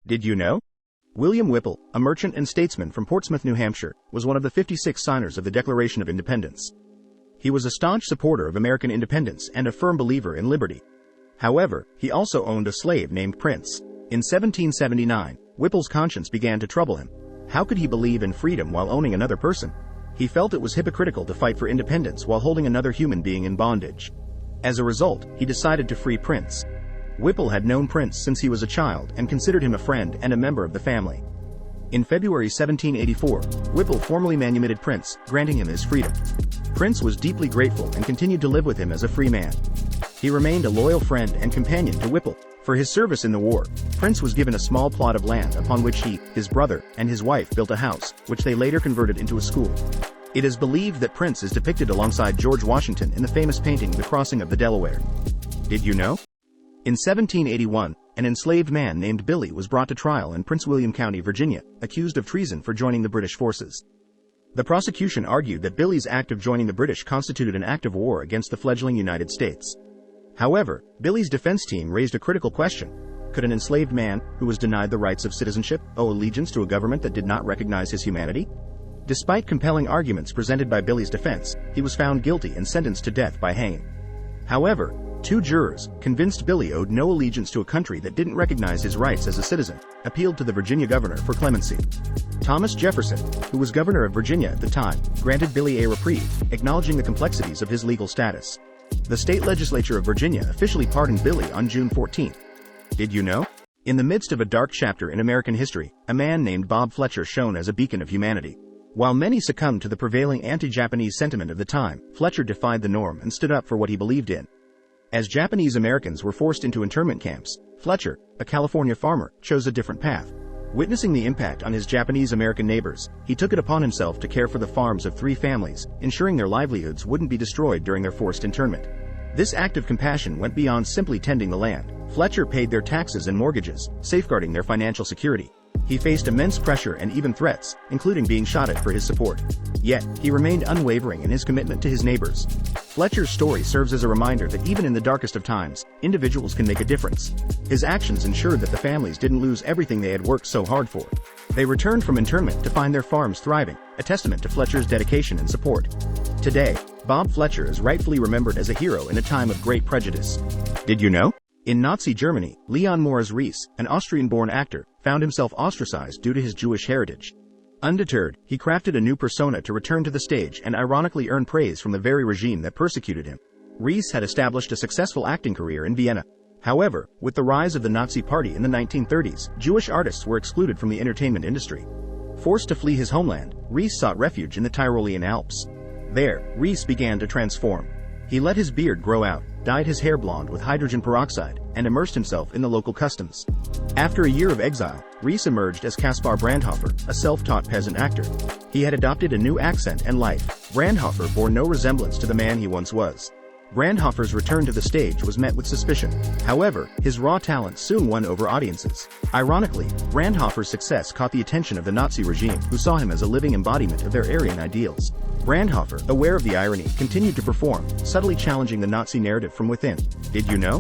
Did you know? William Whipple, a merchant and statesman from Portsmouth, New Hampshire, was one of the 56 signers of the Declaration of Independence. He was a staunch supporter of American independence and a firm believer in liberty. However, he also owned a slave named Prince. In 1779, Whipple's conscience began to trouble him. How could he believe in freedom while owning another person? He felt it was hypocritical to fight for independence while holding another human being in bondage. As a result, he decided to free Prince. Whipple had known Prince since he was a child and considered him a friend and a member of the family. In February 1784, Whipple formally manumitted Prince, granting him his freedom. Prince was deeply grateful and continued to live with him as a free man. He remained a loyal friend and companion to Whipple. For his service in the war, Prince was given a small plot of land upon which he, his brother, and his wife built a house, which they later converted into a school. It is believed that Prince is depicted alongside George Washington in the famous painting The Crossing of the Delaware. Did you know? In 1781, an enslaved man named Billy was brought to trial in Prince William County, Virginia, accused of treason for joining the British forces. The prosecution argued that Billy's act of joining the British constituted an act of war against the fledgling United States. However, Billy's defense team raised a critical question. Could an enslaved man, who was denied the rights of citizenship, owe allegiance to a government that did not recognize his humanity? Despite compelling arguments presented by Billy's defense, he was found guilty and sentenced to death by hanging. However, two jurors, convinced Billy owed no allegiance to a country that didn't recognize his rights as a citizen, appealed to the Virginia governor for clemency. Thomas Jefferson, who was governor of Virginia at the time, granted Billy a reprieve, acknowledging the complexities of his legal status. The state legislature of Virginia officially pardoned Billy on June 14. Did you know? In the midst of a dark chapter in American history, a man named Bob Fletcher shone as a beacon of humanity. While many succumbed to the prevailing anti-Japanese sentiment of the time, Fletcher defied the norm and stood up for what he believed in. As Japanese Americans were forced into internment camps, Fletcher, a California farmer, chose a different path. Witnessing the impact on his Japanese American neighbors, he took it upon himself to care for the farms of 3 families, ensuring their livelihoods wouldn't be destroyed during their forced internment. This act of compassion went beyond simply tending the land. Fletcher paid their taxes and mortgages, safeguarding their financial security. He faced immense pressure and even threats, including being shot at for his support. Yet, he remained unwavering in his commitment to his neighbors. Fletcher's story serves as a reminder that even in the darkest of times, individuals can make a difference. His actions ensured that the families didn't lose everything they had worked so hard for. They returned from internment to find their farms thriving, a testament to Fletcher's dedication and support. Today, Bob Fletcher is rightfully remembered as a hero in a time of great prejudice. Did you know? In Nazi Germany, Leon Moritz Ries, an Austrian-born actor, found himself ostracized due to his Jewish heritage. Undeterred, he crafted a new persona to return to the stage and ironically earn praise from the very regime that persecuted him. Ries had established a successful acting career in Vienna. However, with the rise of the Nazi Party in the 1930s, Jewish artists were excluded from the entertainment industry. Forced to flee his homeland, Ries sought refuge in the Tyrolean Alps. There, Ries began to transform. He let his beard grow out, dyed his hair blonde with hydrogen peroxide, and immersed himself in the local customs. After a year of exile, Ries emerged as Kaspar Brandhofer, a self-taught peasant actor. He had adopted a new accent and life. Brandhofer bore no resemblance to the man he once was. Brandhofer's return to the stage was met with suspicion. However, his raw talent soon won over audiences. Ironically, Brandhofer's success caught the attention of the Nazi regime, who saw him as a living embodiment of their Aryan ideals. Brandhofer, aware of the irony, continued to perform, subtly challenging the Nazi narrative from within. Did you know?